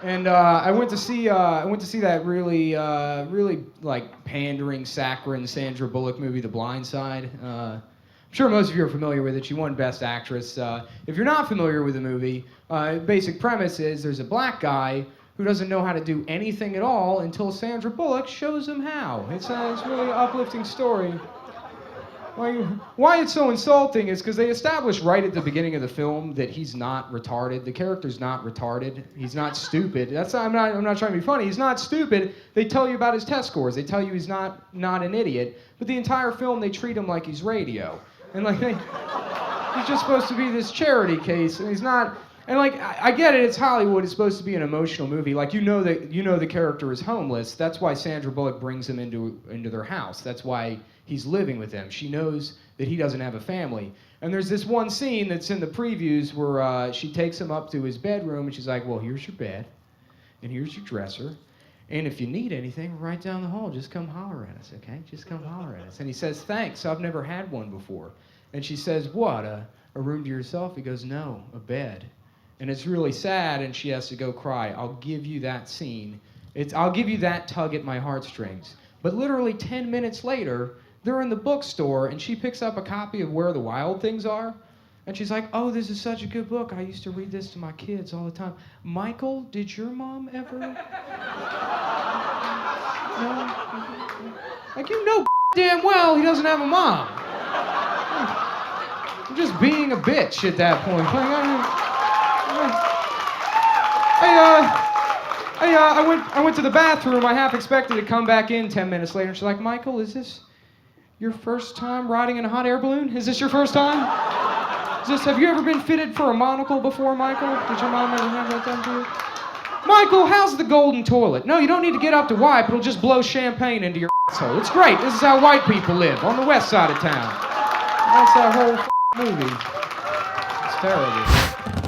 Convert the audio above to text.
And I went to see that really like pandering, saccharine Sandra Bullock movie, The Blindside. I'm sure most of you are familiar with it. She won Best Actress. If you're not familiar with the movie, basic premise is there's a black guy who doesn't know how to do anything at all until Sandra Bullock shows him how. It's a really uplifting story. Why it's so insulting is because they establish right at the beginning of the film that he's not retarded. The character's not retarded. He's not stupid. I'm not trying to be funny. He's not stupid. They tell you about his test scores. They tell you he's not an idiot. But the entire film they treat him like he's radio. And like he's just supposed to be this charity case, and he's not. And like I get it. It's Hollywood. It's supposed to be an emotional movie. Like you know the character is homeless. That's why Sandra Bullock brings him into their house. That's why he's living with them. She knows that he doesn't have a family. And there's this one scene that's in the previews where she takes him up to his bedroom and she's like, well, here's your bed and here's your dresser. And if you need anything, right down the hall, just come holler at us, okay? Just come holler at us. And he says, thanks, I've never had one before. And she says, what, a room to yourself? He goes, no, a bed. And it's really sad and she has to go cry. I'll give you that scene. I'll give you that tug at my heartstrings. But literally 10 minutes later, they're in the bookstore, and she picks up a copy of Where the Wild Things Are, and she's like, oh, this is such a good book. I used to read this to my kids all the time. Michael, did your mom ever? No? Like, you know damn well he doesn't have a mom. I'm just being a bitch at that point. I went to the bathroom. I half expected to come back in 10 minutes later, and she's like, Michael, is this your first time riding in a hot air balloon? Is this your first time? Have you ever been fitted for a monocle before, Michael? Did your mom ever have that done to you? Michael, how's the golden toilet? No, you don't need to get up to wipe. It'll just blow champagne into your asshole. It's great. This is how white people live on the west side of town. That's that whole movie. It's terrible.